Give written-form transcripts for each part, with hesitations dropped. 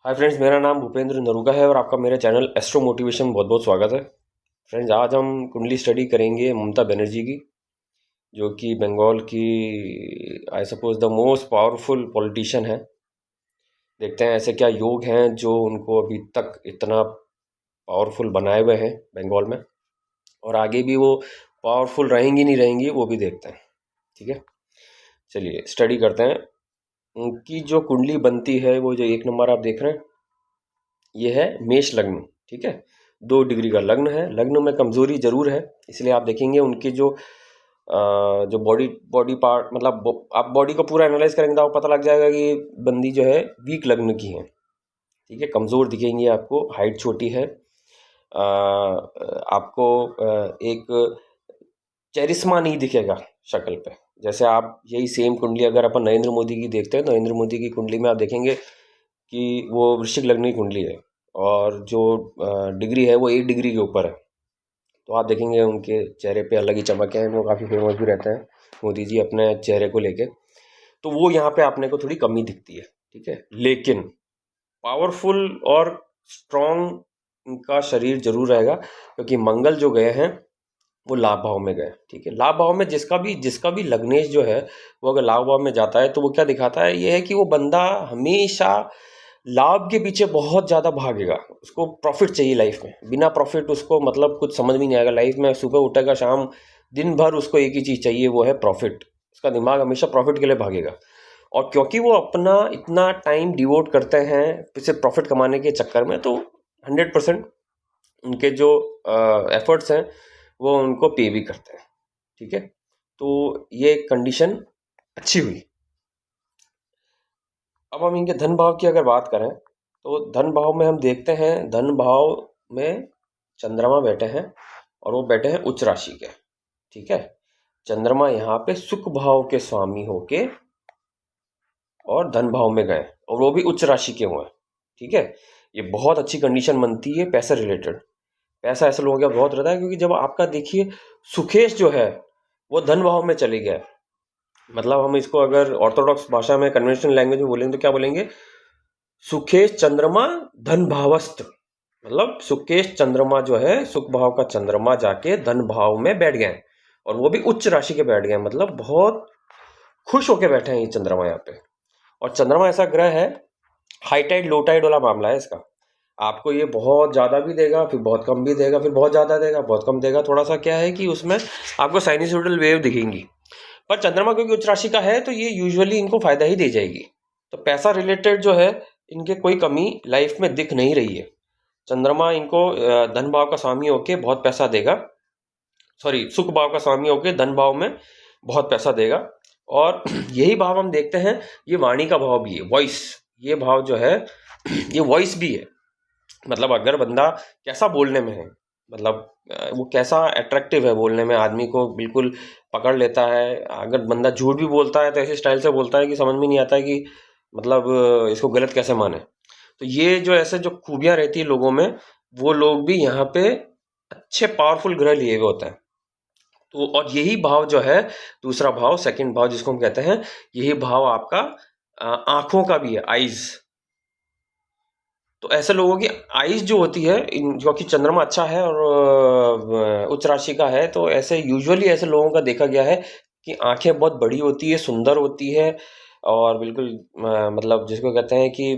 Hi friends, मेरा नाम भूपेंद्र नरूगा है और आपका मेरे चैनल एस्ट्रो मोटिवेशन बहुत बहुत स्वागत है। फ्रेंड्स, आज हम कुंडली स्टडी करेंगे ममता बनर्जी की, जो कि बंगाल की I suppose the most powerful politician है। देखते हैं ऐसे क्या योग हैं जो उनको अभी तक इतना पावरफुल बनाए हुए हैं बंगाल में, और आगे भी वो पावरफुल रहेंगी नहीं रहेंगी वो भी देखते हैं। ठीक है, चलिए स्टडी करते हैं। उनकी जो कुंडली बनती है वो जो 1 नंबर आप देख रहे हैं, ये है मेष लग्न। ठीक है, 2 डिग्री का लग्न है। लग्न में कमजोरी जरूर है, इसलिए आप देखेंगे उनकी जो बॉडी बॉडी पार्ट, मतलब आप बॉडी को पूरा एनालाइज करेंगे तो आपको पता लग जाएगा कि बंदी जो है वीक लग्न की है। ठीक है, कमज़ोर दिखेंगी आपको, हाइट छोटी है। आपको एक चेरिस्मा नहीं दिखेगा शक्ल पे। जैसे आप यही सेम कुंडली अगर अपन नरेंद्र मोदी की देखते हैं, तो नरेंद्र मोदी की कुंडली में आप देखेंगे कि वो वृश्चिक लग्न की कुंडली है, और जो डिग्री है वो 8 डिग्री के ऊपर है। तो आप देखेंगे उनके चेहरे पे अलग ही चमक है। वो काफ़ी फेमस भी रहते हैं मोदी जी अपने चेहरे को लेके। तो वो यहाँ पे आपने को थोड़ी कमी दिखती है। ठीक है, लेकिन पावरफुल और स्ट्रॉन्ग इनका शरीर जरूर रहेगा, क्योंकि मंगल जो गए हैं वो लाभ भाव में गए। ठीक है, लाभ भाव में जिसका भी लग्नेश जो है वो अगर लाभ भाव में जाता है तो वो क्या दिखाता है, ये है कि वो बंदा हमेशा लाभ के पीछे बहुत ज़्यादा भागेगा। उसको प्रॉफिट चाहिए लाइफ में, बिना प्रॉफिट उसको मतलब कुछ समझ में नहीं आएगा लाइफ में। सुबह उठेगा, शाम दिन भर उसको एक ही चीज़ चाहिए, वो है प्रॉफिट। उसका दिमाग हमेशा प्रॉफिट के लिए भागेगा, और क्योंकि वो अपना इतना टाइम डिवोट करते हैं सिर्फ प्रॉफिट कमाने के चक्कर में, तो 100% उनके जो एफर्ट्स हैं वो उनको पे भी करते हैं। ठीक है, तो ये कंडीशन अच्छी हुई। अब हम इनके धन भाव की अगर बात करें, तो धन भाव में हम देखते हैं, धन भाव में चंद्रमा बैठे हैं, और वो बैठे हैं उच्च राशि के। ठीक है, चंद्रमा यहाँ पे सुख भाव के स्वामी होके और धन भाव में गए, और वो भी उच्च राशि के हुए। ठीक है, ये बहुत अच्छी कंडीशन बनती है पैसे रिलेटेड। पैसा ऐसे लोगों का बहुत रहता है, क्योंकि जब आपका देखिए सुखेश जो है वो धन भाव में चले गया। मतलब हम इसको अगर ऑर्थोडॉक्स भाषा में, कन्वेंशनल लैंग्वेज में बोलेंगे तो क्या बोलेंगे, सुकेश चंद्रमा धन भावस्त। मतलब सुकेश चंद्रमा जो है, सुख भाव का चंद्रमा जाके धन भाव में बैठ गए, और वो भी उच्च राशि के बैठ गए। मतलब बहुत खुश होके बैठे हैं ये चंद्रमा यहाँ पे। और चंद्रमा ऐसा ग्रह है, हाई टाइड लो टाइड वाला मामला है इसका। आपको ये बहुत ज़्यादा भी देगा, फिर बहुत कम भी देगा, फिर बहुत ज़्यादा देगा, बहुत कम देगा। थोड़ा सा क्या है कि उसमें आपको साइनसोइडल वेव दिखेंगी। पर चंद्रमा क्योंकि उच्च राशि का है, तो ये यूजुअली इनको फायदा ही दे जाएगी। तो पैसा रिलेटेड जो है इनके कोई कमी लाइफ में दिख नहीं रही है। चंद्रमा इनको धन भाव का स्वामी होके बहुत पैसा देगा, सॉरी सुख भाव का स्वामी होके धन भाव में बहुत पैसा देगा। और यही भाव हम देखते हैं, ये वाणी का भाव भी है, वॉइस। ये भाव जो है ये वॉइस भी है। मतलब अगर बंदा कैसा बोलने में है, मतलब वो कैसा अट्रैक्टिव है बोलने में, आदमी को बिल्कुल पकड़ लेता है। अगर बंदा झूठ भी बोलता है तो ऐसे स्टाइल से बोलता है कि समझ में नहीं आता है कि मतलब इसको गलत कैसे माने। तो ये जो ऐसे जो खूबियां रहती है लोगों में, वो लोग भी यहाँ पे अच्छे पावरफुल ग्रह लिए हुए होते हैं। तो और यही भाव जो है, दूसरा भाव, सेकंड भाव जिसको हम कहते हैं, यही भाव आपका आंखों का भी है, आईज। तो ऐसे लोगों की आईज जो होती है, क्योंकि चंद्रमा अच्छा है और उच्च राशि का है, तो ऐसे यूजुअली ऐसे लोगों का देखा गया है कि आंखें बहुत बड़ी होती है, सुंदर होती है, और बिल्कुल मतलब जिसको कहते हैं कि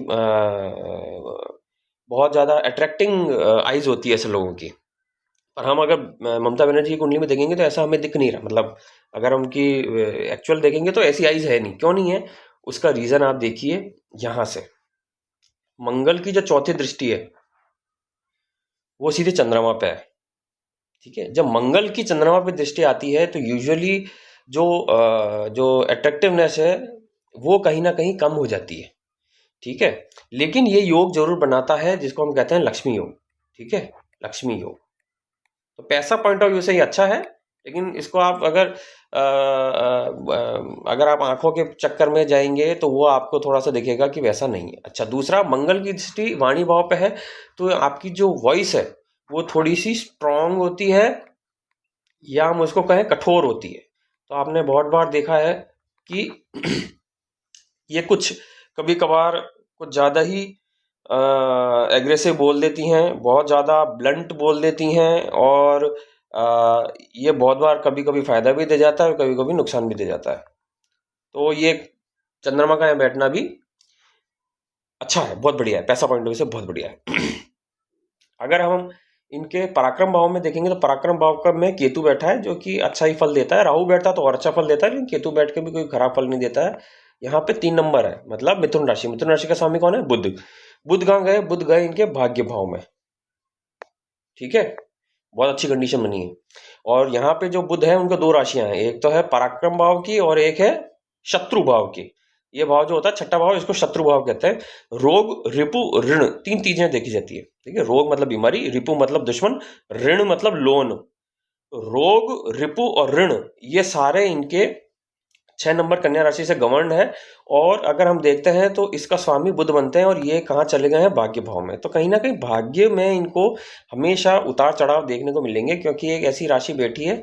बहुत ज़्यादा अट्रैक्टिंग आईज होती है ऐसे लोगों की। पर हम अगर ममता बनर्जी की कुंडली में देखेंगे तो ऐसा हमें दिख नहीं रहा। मतलब अगर उनकी एक्चुअल देखेंगे तो ऐसी आईज है नहीं। क्यों नहीं है, उसका रीज़न आप देखिए। यहाँ से मंगल की जो चौथी दृष्टि है वो सीधे चंद्रमा पे है। ठीक है, जब मंगल की चंद्रमा पे दृष्टि आती है तो यूजुअली जो अट्रैक्टिवनेस है वो कहीं ना कहीं कम हो जाती है। ठीक है, लेकिन ये योग जरूर बनाता है जिसको हम कहते हैं लक्ष्मी योग। ठीक है, लक्ष्मी योग तो पैसा पॉइंट ऑफ व्यू से ही अच्छा है, लेकिन इसको आप अगर आप आंखों के चक्कर में जाएंगे तो वो आपको थोड़ा सा दिखेगा कि वैसा नहीं है। अच्छा, दूसरा, मंगल की दृष्टि वाणी भाव पे है, तो आपकी जो वॉइस है वो थोड़ी सी स्ट्रांग होती है, या हम उसको कहें कठोर होती है। तो आपने बहुत बार देखा है कि ये कुछ कभी कभार कुछ ज़्यादा ही एग्रेसिव बोल देती हैं, बहुत ज़्यादा ब्लंट बोल देती हैं, और ये बहुत बार कभी कभी फ़ायदा भी दे जाता है और कभी कभी नुकसान भी दे जाता है। तो ये चंद्रमा का यहाँ बैठना भी अच्छा है, बहुत बढ़िया है, पैसा पॉइंट ऑफ व्यू से बहुत बढ़िया है। अगर हम इनके पराक्रम भाव में देखेंगे तो पराक्रम भाव का में केतु बैठा है, जो कि अच्छा ही फल देता है। राहु बैठता तो और अच्छा फल देता है, लेकिन केतु बैठ के भी कोई खराब फल नहीं देता है। यहाँ पे 3 नंबर है, मतलब मिथुन राशि। मिथुन राशि का स्वामी कौन है? बुध। बुध कहाँ गए? बुध गए इनके भाग्य भाव में। ठीक है, बहुत अच्छी कंडीशन बनी है। और यहाँ पे जो बुध है उनको 2 राशियां हैं, एक तो है पराक्रम भाव की और एक है शत्रु भाव की। ये भाव जो होता है छठा भाव, इसको शत्रु भाव कहते हैं। रोग, रिपु, ऋण, 3 चीजें देखी जाती है। ठीक है, रोग मतलब बीमारी, रिपु मतलब दुश्मन, ऋण मतलब लोन। रोग, रिपु और ऋण ये सारे इनके 6 नंबर कन्या राशि से गवर्न है। और अगर हम देखते हैं तो इसका स्वामी बुध बनते हैं, और ये कहाँ चले गए हैं? भाग्य भाव में। तो कहीं ना कहीं भाग्य में इनको हमेशा उतार चढ़ाव देखने को मिलेंगे, क्योंकि एक ऐसी राशि बैठी है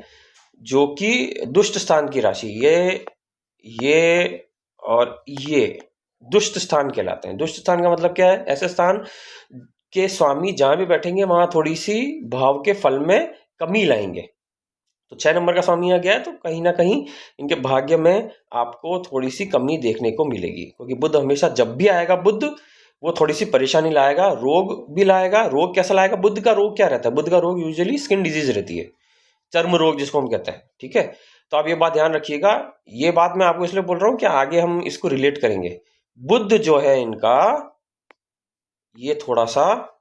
जो कि दुष्ट स्थान की राशि। ये और ये दुष्ट स्थान कहलाते हैं। दुष्ट स्थान का मतलब क्या है? ऐसे स्थान के स्वामी जहां भी बैठेंगे वहां थोड़ी सी भाव के फल में कमी लाएंगे। तो 6 नंबर का स्वामी आ गया है, तो कहीं ना कहीं इनके भाग्य में आपको थोड़ी सी कमी देखने को मिलेगी, क्योंकि बुध हमेशा जब भी आएगा बुध, वो थोड़ी सी परेशानी लाएगा, रोग भी लाएगा। रोग कैसा लाएगा? बुध का रोग क्या रहता है? बुध का रोग यूजुअली स्किन डिजीज रहती है, चर्म रोग जिसको हम कहते हैं। ठीक है, तो आप ये बात ध्यान रखिएगा। ये बात मैं आपको इसलिए बोल रहा हूं कि आगे हम इसको रिलेट करेंगे। बुध जो है इनका, ये थोड़ा सा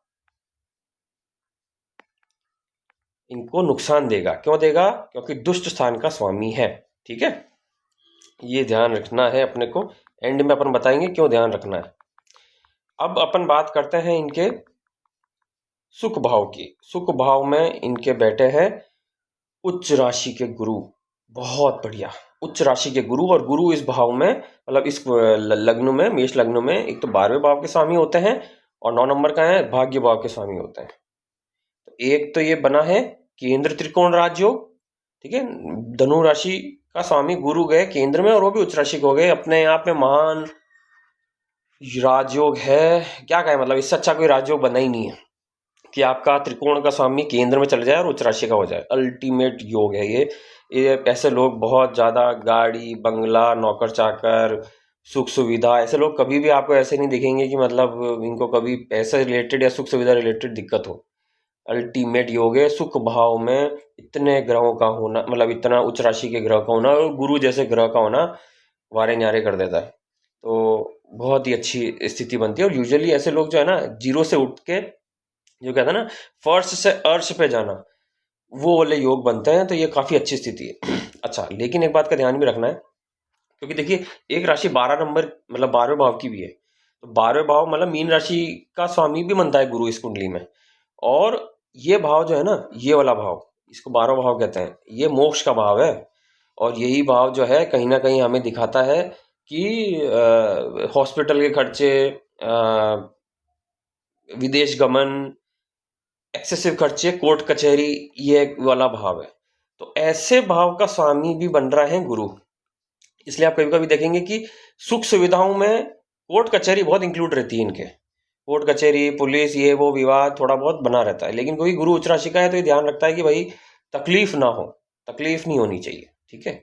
इनको नुकसान देगा। क्यों देगा? क्योंकि दुष्ट स्थान का स्वामी है। ठीक है, ये ध्यान रखना है अपने को। एंड में अपन बताएंगे क्यों ध्यान रखना है। अब अपन बात करते हैं इनके सुख भाव की। सुख भाव में इनके बैठे हैं उच्च राशि के गुरु। बहुत बढ़िया, उच्च राशि के गुरु। और गुरु इस भाव में, मतलब इस लग्न में, मेष लग्न में, एक तो 12वें भाव के स्वामी होते हैं, और 9 नंबर का है भाग्य भाव के स्वामी होते हैं। तो एक तो ये बना है केंद्र त्रिकोण राजयोग। ठीक है, धनु राशि का स्वामी गुरु गए केंद्र में, और वो भी उच्च राशि को गए। अपने आप में महान राजयोग है। क्या कहें, मतलब इससे अच्छा कोई राजयोग बना ही नहीं है कि आपका त्रिकोण का स्वामी केंद्र में चले जाए और उच्च राशि का हो जाए। अल्टीमेट योग है ये ऐसे लोग बहुत ज्यादा गाड़ी बंगला नौकर चाकर सुख सुविधा, ऐसे लोग कभी भी आपको ऐसे नहीं दिखेंगे कि मतलब इनको कभी पैसे रिलेटेड या सुख सुविधा रिलेटेड दिक्कत हो। अल्टीमेट योग है सुख भाव में इतने ग्रहों का होना, मतलब इतना उच्च राशि के ग्रह का होना और गुरु जैसे ग्रह का होना वारे न्यारे कर देता है। तो बहुत ही अच्छी स्थिति बनती है। और यूजुअली ऐसे लोग जो है ना, जीरो से उठ के, जो कहता है ना, फर्श से अर्श पे जाना, वो वाले योग बनते हैं। तो ये काफी अच्छी स्थिति है। अच्छा, लेकिन एक बात का ध्यान भी रखना है, क्योंकि देखिए एक राशि 12 नंबर, मतलब 12वें भाव की भी है। तो 12वें भाव मतलब मीन राशि का स्वामी भी बनता है गुरु इस कुंडली में। और ये भाव जो है ना, ये वाला भाव, इसको 12वां भाव कहते हैं, ये मोक्ष का भाव है। और यही भाव जो है कहीं ना कहीं हमें दिखाता है कि हॉस्पिटल के खर्चे, विदेश गमन, एक्सेसिव खर्चे, कोर्ट कचहरी, ये एक वाला भाव है। तो ऐसे भाव का स्वामी भी बन रहा है गुरु। इसलिए आप कभी कभी देखेंगे कि सुख सुविधाओं में कोर्ट कचहरी बहुत इंक्लूड रहती है इनके। कोर्ट कचहरी, पुलिस, ये वो विवाद थोड़ा बहुत बना रहता है। लेकिन कोई गुरु उच्च राशि का है तो ये ध्यान रखता है कि भाई तकलीफ ना हो, तकलीफ नहीं होनी चाहिए। ठीक है,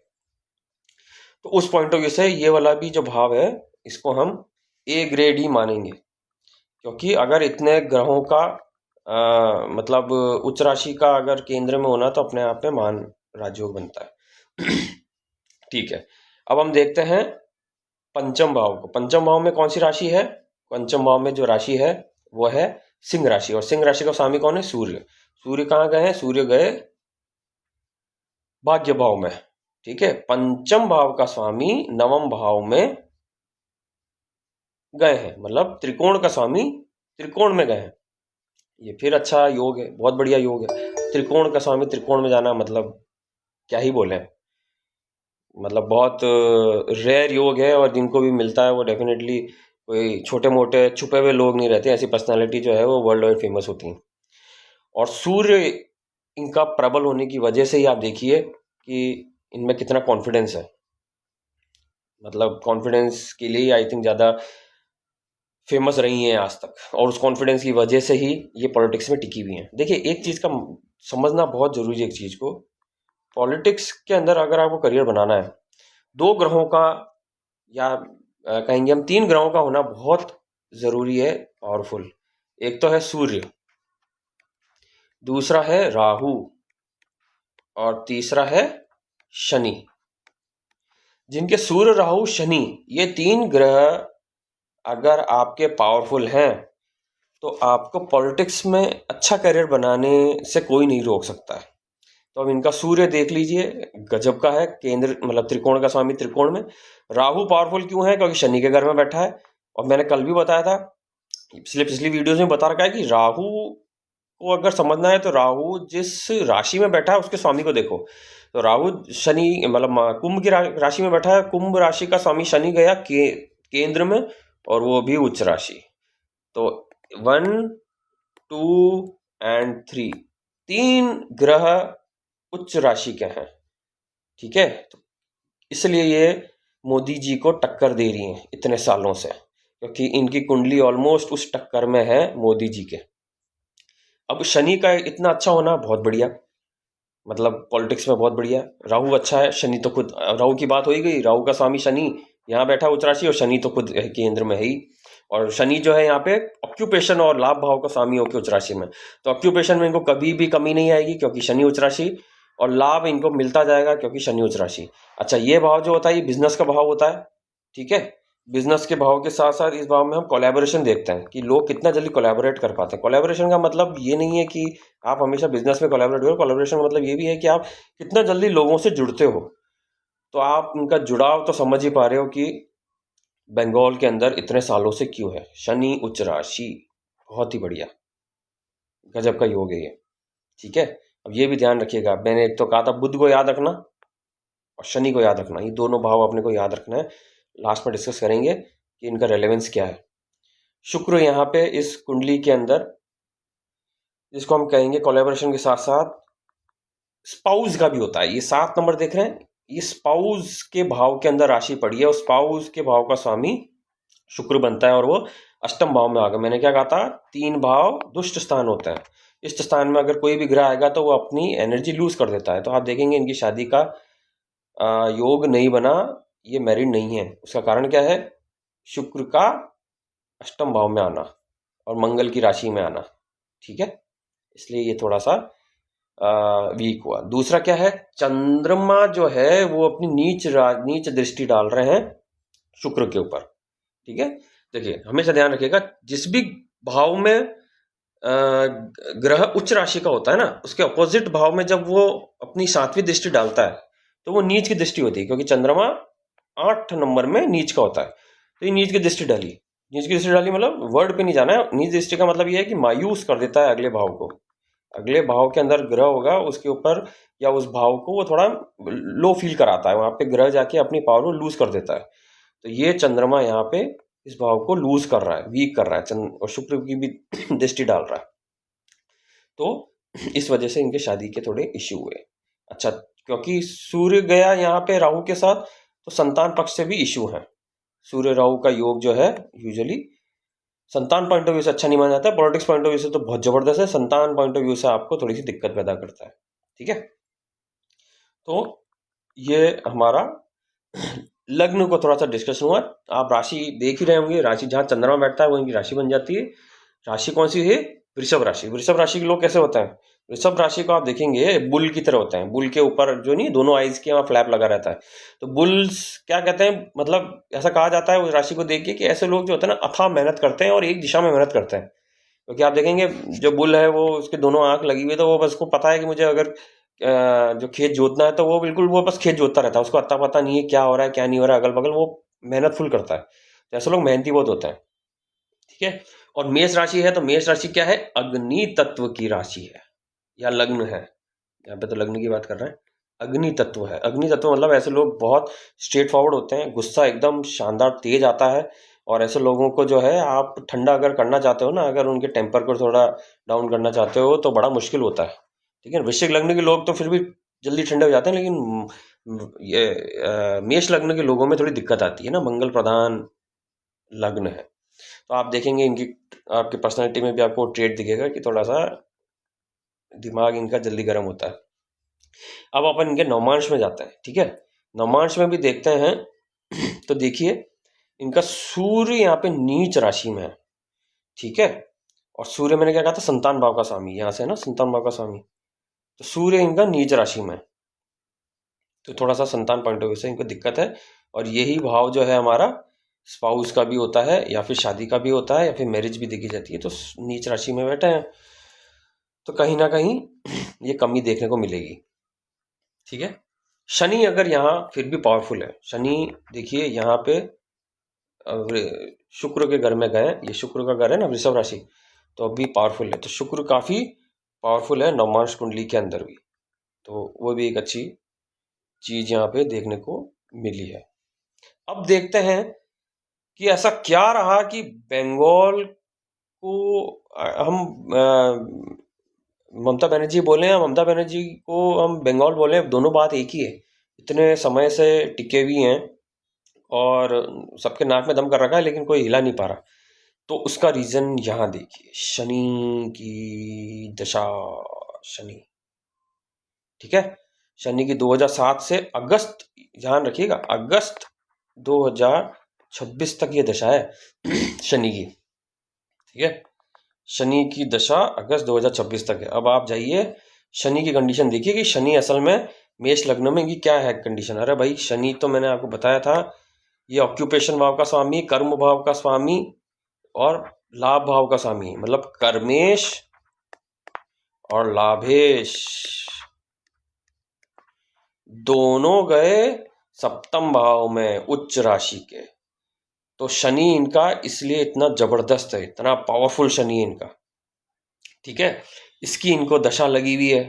तो उस पॉइंट ऑफ व्यू से ये वाला भी जो भाव है, इसको हम ए ग्रेड ही मानेंगे। क्योंकि अगर इतने ग्रहों का मतलब उच्च राशि का अगर केंद्र में होना, तो अपने आप में महान राजयोग बनता है। ठीक है, अब हम देखते हैं पंचम भाव को। पंचम भाव में कौन सी राशि है? पंचम भाव में जो राशि है वो है सिंह राशि। और सिंह राशि का स्वामी कौन है? सूर्य। सूर्य कहाँ गए हैं? सूर्य गए भाग्य भाव में। ठीक है, पंचम भाव का स्वामी नवम भाव में गए हैं, मतलब त्रिकोण का स्वामी त्रिकोण में गए हैं। ये फिर अच्छा योग है, बहुत बढ़िया योग है। त्रिकोण का स्वामी त्रिकोण में जाना, मतलब क्या ही बोले, मतलब बहुत रेयर योग है। और जिनको भी मिलता है वो डेफिनेटली कोई छोटे मोटे छुपे हुए लोग नहीं रहते। ऐसी पर्सनालिटी जो है वो वर्ल्ड वाइड फेमस होती हैं। और सूर्य इनका प्रबल होने की वजह से ही आप देखिए कि इनमें कितना कॉन्फिडेंस है। मतलब कॉन्फिडेंस के लिए आई थिंक ज़्यादा फेमस रही हैं आज तक, और उस कॉन्फिडेंस की वजह से ही ये पॉलिटिक्स में टिकी हुई हैं। देखिए, एक चीज़ का समझना बहुत ज़रूरी है, एक चीज़ को, पॉलिटिक्स के अंदर अगर आपको करियर बनाना है, 2 ग्रहों का, या कहेंगे हम 3 ग्रहों का होना बहुत ज़रूरी है, पावरफुल। एक तो है सूर्य, दूसरा है राहु, और तीसरा है शनि। जिनके सूर्य, राहु, शनि, ये 3 ग्रह अगर आपके पावरफुल हैं, तो आपको पॉलिटिक्स में अच्छा करियर बनाने से कोई नहीं रोक सकता है। तो अब इनका सूर्य देख लीजिए, गजब का है, केंद्र मतलब त्रिकोण का स्वामी त्रिकोण में। राहु पावरफुल क्यों है? क्योंकि शनि के घर में बैठा है, और मैंने कल भी बताया था, पिछली वीडियोस में बता रखा है कि राहु को अगर समझना है तो राहु जिस राशि में बैठा है उसके स्वामी को देखो। तो राहु शनि मतलब कुंभ की राशि में बैठा है, कुंभ राशि का स्वामी शनि गया केंद्र में, और वो भी उच्च राशि। तो 1, 2 एंड 3, 3 ग्रह उच्च राशि के हैं, ठीक है। तो इसलिए ये मोदी जी को टक्कर दे रही हैं इतने सालों से, क्योंकि इनकी कुंडली ऑलमोस्ट उस टक्कर में है मोदी जी के। अब शनि का इतना अच्छा होना बहुत बढ़िया, मतलब पॉलिटिक्स में बहुत बढ़िया। राहु अच्छा है, शनि तो खुद, राहु की बात हो ही गई, राहु का स्वामी शनि यहाँ बैठा उच्च राशि, और शनि तो खुद केंद्र में है ही। और शनि जो है यहाँ पे ऑक्यूपेशन और लाभ भाव का स्वामी होकर उच्च राशि में, तो ऑक्यूपेशन में इनको कभी भी कमी नहीं आएगी क्योंकि शनि उच्च राशि, और लाभ इनको मिलता जाएगा क्योंकि शनि उच्च राशि। अच्छा, ये भाव जो होता है ये बिजनेस का भाव होता है, ठीक है। बिजनेस के भाव के साथ साथ इस भाव में हम कोलैबोरेशन देखते हैं कि लोग कितना जल्दी कोलैबोरेट कर पाते हैं। कोलैबोरेशन का मतलब ये नहीं है कि आप हमेशा बिजनेस में कोलैबोरेट करो, कोलैबोरेशन का मतलब ये भी है कि आप कितना जल्दी लोगों से जुड़ते हो। तो आप उनका जुड़ाव तो समझ ही पा रहे हो कि बंगाल के अंदर इतने सालों से क्यों है। शनि उच्च राशि बहुत ही बढ़िया, गजब का योग है ये, ठीक है। अब ये भी ध्यान रखिएगा, मैंने एक तो कहा था बुध को याद रखना और शनि को याद रखना, ये दोनों भाव अपने को याद रखना है। लास्ट में डिस्कस करेंगे कि इनका रेलेवेंस क्या है। शुक्र यहाँ पे इस कुंडली के अंदर, जिसको हम कहेंगे कोलैबोरेशन के साथ साथ स्पाउस का भी होता है। ये 7 नंबर देख रहे हैं, ये स्पाउस के भाव के अंदर राशि पड़ी है, और स्पाउस के भाव का स्वामी शुक्र बनता है, और वो अष्टम भाव में आ गया। मैंने क्या कहा था, 3 भाव दुष्ट स्थान होते हैं। इस स्थान में अगर कोई भी ग्रह आएगा तो वो अपनी एनर्जी लूज कर देता है। तो आप देखेंगे इनकी शादी का योग नहीं बना, ये मैरिड नहीं है। उसका कारण क्या है? शुक्र का अष्टम भाव में आना और मंगल की राशि में आना, ठीक है। इसलिए ये थोड़ा सा वीक हुआ। दूसरा क्या है, चंद्रमा जो है वो अपनी नीच दृष्टि डाल रहे हैं शुक्र के ऊपर, ठीक है। देखिए, हमेशा ध्यान रखिएगा, जिस भी भाव में ग्रह उच्च राशि का होता है ना, उसके अपोजिट भाव में जब वो अपनी 7वीं दृष्टि डालता है तो वो नीच की दृष्टि होती है, क्योंकि चंद्रमा 8 नंबर में नीच का होता है। तो ये नीच की दृष्टि डाली, नीच की दृष्टि डाली मतलब वर्ड पे नहीं जाना है। नीच दृष्टि का मतलब ये है कि मायूस कर देता है अगले भाव को। अगले भाव के अंदर ग्रह होगा उसके ऊपर, या उस भाव को वो थोड़ा लो फील कराता है, वहां पे ग्रह जाके अपनी पावर को लूज कर देता है। तो ये चंद्रमा यहाँ पे इस भाव को लूज कर रहा है, वीक कर रहा है, और शुक्र की भी दृष्टि डाल रहा है। तो इस वजह से इनके शादी के थोड़े इश्यू हुए। अच्छा, क्योंकि सूर्य गया यहाँ पे राहु के साथ, तो संतान पक्ष से भी इश्यू है। सूर्य राहु का योग जो है यूजुअली संतान पॉइंट ऑफ व्यू से अच्छा नहीं माना जाता है, पॉलिटिक्स पॉइंट ऑफ व्यू से तो बहुत जबरदस्त है, संतान पॉइंट ऑफ व्यू से आपको थोड़ी सी दिक्कत पैदा करता है, ठीक है। तो ये हमारा लग्न को थोड़ा सा डिस्कशन हुआ। आप राशि देख ही रहे होंगे, राशि जहाँ चंद्रमा बैठता है वो इनकी राशि बन जाती है। राशि कौन सी है? वृषभ राशि। वृषभ राशि के लोग कैसे होते हैं? वृषभ राशि को आप देखेंगे बुल की तरह होते हैं। बुल के ऊपर जो नहीं दोनों आइज के वहाँ फ्लैप लगा रहता है, तो बुल्स क्या कहते हैं, मतलब ऐसा कहा जाता है उस राशि को देख के कि ऐसे लोग जो होते हैं ना अथाह मेहनत करते हैं और एक दिशा में मेहनत करते हैं। क्योंकि आप देखेंगे जो बुल है वो उसके दोनों आंख लगी हुई है, तो वो बस को पता है कि मुझे अगर जो खेत जोतना है तो वो बिल्कुल वो बस खेत जोतता रहता है, उसको अता पता नहीं है क्या हो रहा है क्या नहीं हो रहा है अगल बगल, वो मेहनत फुल करता है। तो ऐसे लोग मेहनती बहुत होते हैं, ठीक है। और मेष राशि है, तो मेष राशि क्या है? अग्नि तत्व की राशि है या लग्न है। यहाँ पे तो लग्न की बात कर रहे हैं, अग्नि तत्व है। अग्नि तत्व मतलब ऐसे लोग बहुत स्ट्रेट फॉरवर्ड होते हैं, गुस्सा एकदम शानदार तेज आता है, और ऐसे लोगों को जो है आप ठंडा अगर करना चाहते हो ना, अगर उनके टेम्पर को थोड़ा डाउन करना चाहते हो तो बड़ा मुश्किल होता है, ठीक है। वृश्चिक लग्न के लोग तो फिर भी जल्दी ठंडे हो जाते हैं, लेकिन ये मेष लग्न के लोगों में थोड़ी दिक्कत आती है ना, मंगल प्रधान लग्न है। तो आप देखेंगे इनकी आपकी पर्सनैलिटी में भी आपको ट्रेड दिखेगा कि थोड़ा सा दिमाग इनका जल्दी गर्म होता है। अब अपन इनके नवमांश में जाते हैं, ठीक है। नवमांश में भी देखते हैं तो देखिए इनका सूर्य यहाँ पे नीच राशि में है, ठीक है। और सूर्य मैंने क्या कहा था, संतान भाव का स्वामी, यहाँ से है ना संतान भाव का स्वामी। तो सूर्य इनका नीच राशि में है, तो थोड़ा सा संतान पॉइंट ऑफ व्यू से इनको दिक्कत है। और यही भाव जो है हमारा स्पाउस का भी होता है, या फिर शादी का भी होता है, या फिर मैरिज भी देखी जाती है। तो नीच राशि में बैठे हैं तो कहीं ना कहीं ये कमी देखने को मिलेगी, ठीक है। शनि अगर यहाँ फिर भी पावरफुल है, शनि देखिए यहाँ पे शुक्र के घर में गए, ये शुक्र का घर है ना वृषभ राशि, तो अभी पावरफुल है। तो शुक्र काफी पावरफुल है नवमांश कुंडली के अंदर भी, तो वो भी एक अच्छी चीज यहाँ पे देखने को मिली है। अब देखते हैं कि ऐसा क्या रहा कि बंगाल को हम ममता बनर्जी बोले या ममता बनर्जी को हम बंगाल बोले, दोनों बात एक ही है। इतने समय से टिके हुए हैं और सबके नाक में दम कर रखा है, लेकिन कोई हिला नहीं पा रहा। तो उसका रीजन यहाँ देखिए, शनि की दशा, शनि, ठीक है। शनि की 2007 से अगस्त, ध्यान रखिएगा, अगस्त 2026 तक ये दशा है शनि की, ठीक है। शनि की दशा अगस्त 2026 तक है। अब आप जाइए शनि की कंडीशन देखिए कि शनि असल में मेष लग्न में की क्या है कंडीशन। अरे भाई शनि तो मैंने आपको बताया था, ये ऑक्यूपेशन भाव का स्वामी, कर्म भाव का स्वामी और लाभ भाव का स्वामी, मतलब कर्मेश और लाभेश दोनों गए सप्तम भाव में उच्च राशि के। तो शनि इनका इसलिए इतना जबरदस्त है, इतना पावरफुल शनि इनका, ठीक है। इसकी इनको दशा लगी हुई है,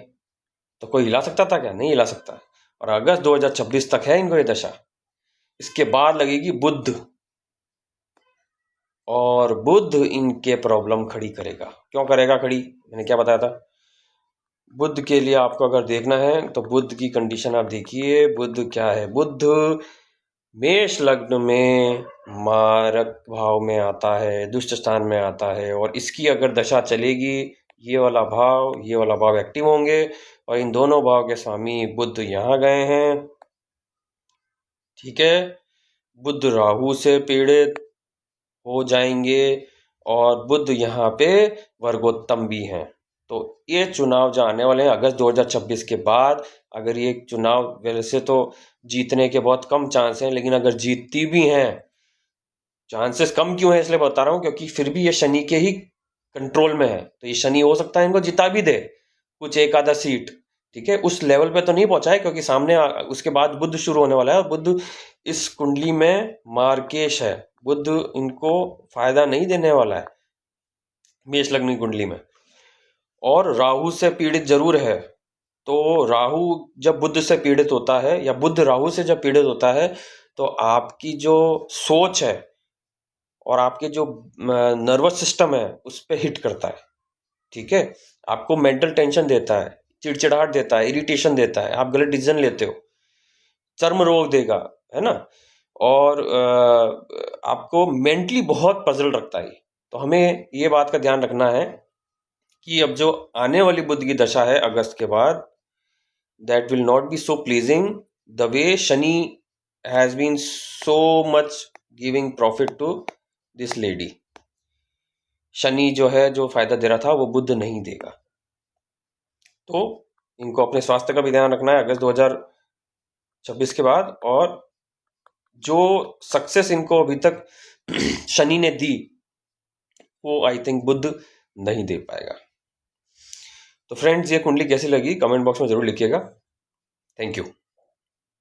तो कोई हिला सकता था क्या? नहीं हिला सकता। और अगस्त 2026 तक है इनको ये दशा। इसके बाद लगेगी बुध, और बुध इनके प्रॉब्लम खड़ी करेगा। क्यों करेगा खड़ी, मैंने क्या बताया था। बुध के लिए आपको अगर देखना है तो बुध की कंडीशन आप देखिए, बुध क्या है, बुध मेष लग्न में मारक भाव में आता है, दुष्ट स्थान में आता है। और इसकी अगर दशा चलेगी, ये वाला भाव एक्टिव होंगे, और इन दोनों भाव के स्वामी बुध यहाँ गए हैं, ठीक है। बुध राहु से पीड़ित हो जाएंगे, और बुध यहाँ पे वर्गोत्तम भी हैं। तो ये चुनाव जो आने वाले हैं अगस्त 2026 के बाद, अगर ये चुनाव, वैसे तो जीतने के बहुत कम चांस हैं, लेकिन अगर जीतती भी हैं, चांसेस कम क्यों है इसलिए बता रहा हूँ क्योंकि फिर भी ये शनि के ही कंट्रोल में है। तो ये शनि हो सकता है इनको जिता भी दे कुछ एक आधा सीट, ठीक है। उस लेवल पे तो नहीं पहुंचा है क्योंकि सामने उसके बाद बुध शुरू होने वाला है, और बुध इस कुंडली में मार्केश है। बुध इनको फायदा नहीं देने वाला है मेष लग्न की कुंडली में, और राहु से पीड़ित जरूर है। तो राहु जब बुध से पीड़ित होता है, या बुध राहु से जब पीड़ित होता है, तो आपकी जो सोच है और आपके जो नर्वस सिस्टम है उस पर हिट करता है, ठीक है। आपको मेंटल टेंशन देता है, चिड़चिड़ाहट देता है, इरिटेशन देता है, आप गलत डिसीजन लेते हो, चर्म रोग देगा, है ना। और आपको मेंटली बहुत पजल रखता है। तो हमें ये बात का ध्यान रखना है कि अब जो आने वाली बुध की दशा है अगस्त के बाद, that will not be so pleasing the way Shani has been so much giving profit to this lady. Shani जो है जो फायदा दे रहा था वो बुध नहीं देगा। तो इनको अपने स्वास्थ्य का भी ध्यान रखना है अगस्त 2026 के बाद। और जो सक्सेस इनको अभी तक शनि ने दी वो आई थिंक बुध नहीं दे पाएगा। तो फ्रेंड्स ये कुंडली कैसी लगी कमेंट बॉक्स में जरूर लिखिएगा। Thank you.